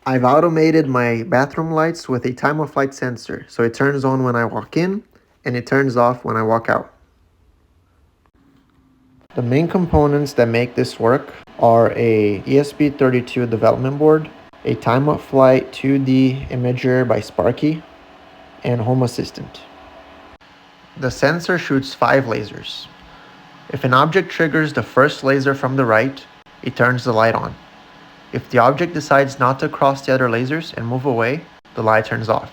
I've automated my bathroom lights with a time of flight sensor, so it turns on when I walk in and it turns off when I walk out. The main components that make this work are a ESP32 development board, a time of flight 2D imager by Sparky, and Home Assistant. The sensor shoots 5 lasers. If an object triggers the first laser from the right, it turns the light on. If the object decides not to cross the other lasers and move away, the light turns off.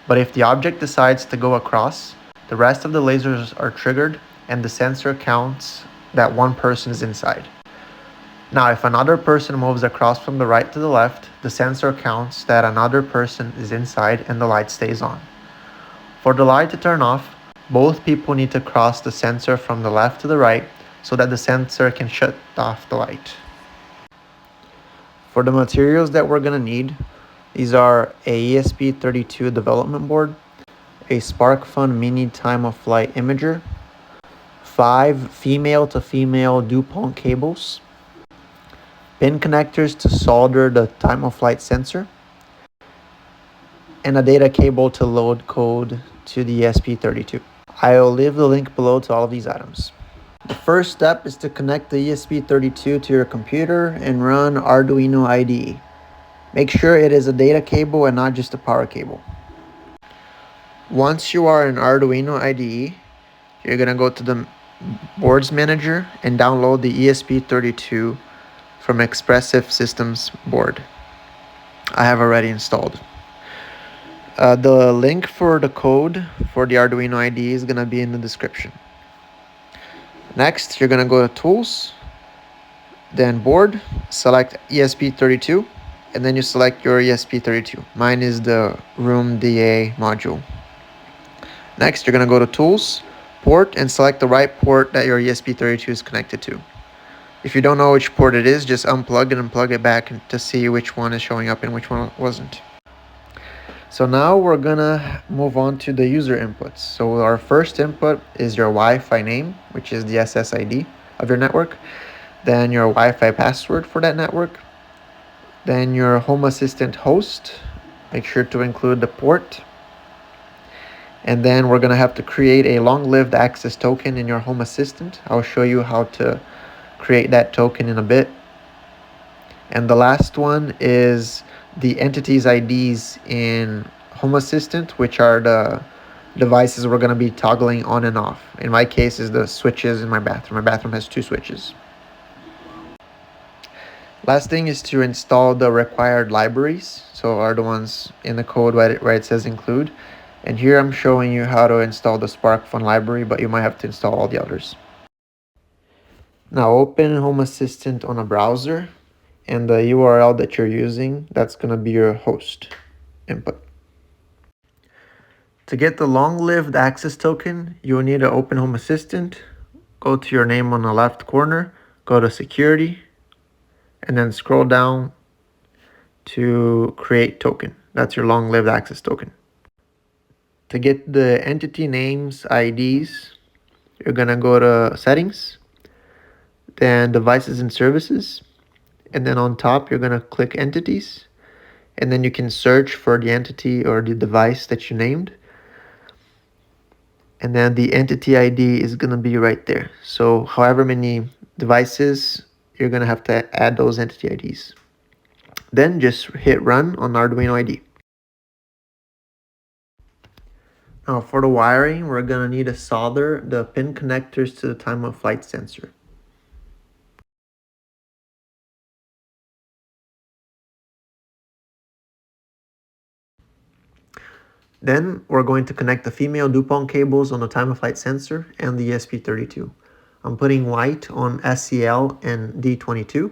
But if the object decides to go across, the rest of the lasers are triggered and the sensor counts that one person is inside. Now, if another person moves across from the right to the left, the sensor counts that another person is inside and the light stays on. For the light to turn off, both people need to cross the sensor from the left to the right so that the sensor can shut off the light. For the materials that we're going to need, these are a ESP32 development board, a SparkFun mini time of flight imager, 5 female to female Dupont cables, pin connectors to solder the time of flight sensor, and a data cable to load code to the ESP32. I'll leave the link below to all of these items. The first step is to connect the ESP32 to your computer and run Arduino IDE. Make sure it is a data cable and not just a power cable. Once you are in Arduino IDE, you're going to go to the Boards Manager and download the ESP32 from Expressive Systems board. I have already installed. The link for the code for the Arduino IDE is going to be in the description. Next, you're going to go to Tools, then Board, select ESP32, and then you select your ESP32. Mine is the Room DA module. Next, you're going to go to Tools, Port, and select the right port that your ESP32 is connected to. If you don't know which port it is, just unplug it and plug it back to see which one is showing up and which one wasn't. So now we're gonna move on to the user inputs. So our first input is your Wi-Fi name, which is the SSID of your network. Then your Wi-Fi password for that network. Then your Home Assistant host. Make sure to include the port. And then we're gonna have to create a long-lived access token in your Home Assistant. I'll show you how to create that token in a bit. And the last one is the entities IDs in Home Assistant, which are the devices we're going to be toggling on and off. In my case is the switches in my bathroom. My bathroom has 2 switches. Last thing is to install the required libraries. So are the ones in the code where it says include. And here I'm showing you how to install the SparkFun library, but you might have to install all the others. Now open Home Assistant on a browser, and the URL that you're using, that's going to be your host input. To get the long-lived access token, you will need to open Home Assistant, go to your name on the left corner, go to Security, and then scroll down to Create Token. That's your long-lived access token. To get the entity names, IDs, you're going to go to Settings, then Devices and Services, and then on top you're going to click Entities, and then you can search for the entity or the device that you named, and then the entity ID is going to be right there. So however many devices, you're going to have to add those entity IDs. Then just hit run on Arduino IDE. Now for the wiring, we're going to need to solder the pin connectors to the time of flight sensor. Then we're going to connect the female Dupont cables on the time of flight sensor and the ESP32. I'm putting white on SCL and D22,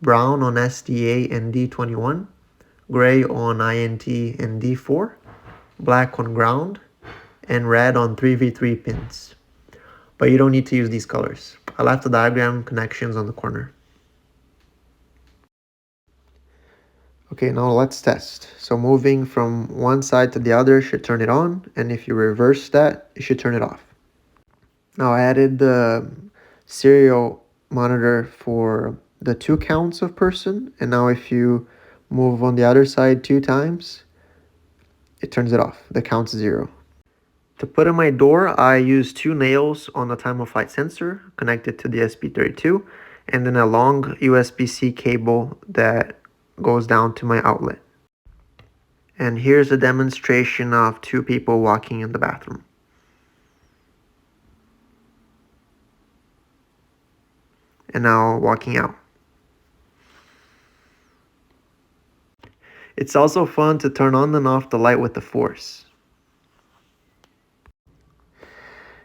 brown on SDA and D21, gray on INT and D4, black on ground, and red on 3v3 pins. But you don't need to use these colors. I left the diagram connections on the corner. Okay, now let's test. So moving from one side to the other should turn it on, and if you reverse that, it should turn it off. Now I added the serial monitor for the 2 counts of person, and now if you move on the other side 2 times, it turns it off. The count's 0. To put in my door, I use 2 nails on the time of flight sensor connected to the ESP32, and then a long USB-C cable that goes down to my outlet. And here's a demonstration of 2 people walking in the bathroom. And now walking out. It's also fun to turn on and off the light with the force.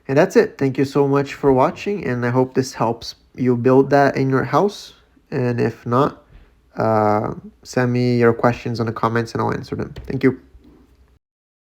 And that's it. Thank you so much for watching, and I hope this helps you build that in your house. And if not, send me your questions in the comments and I'll answer them. Thank you.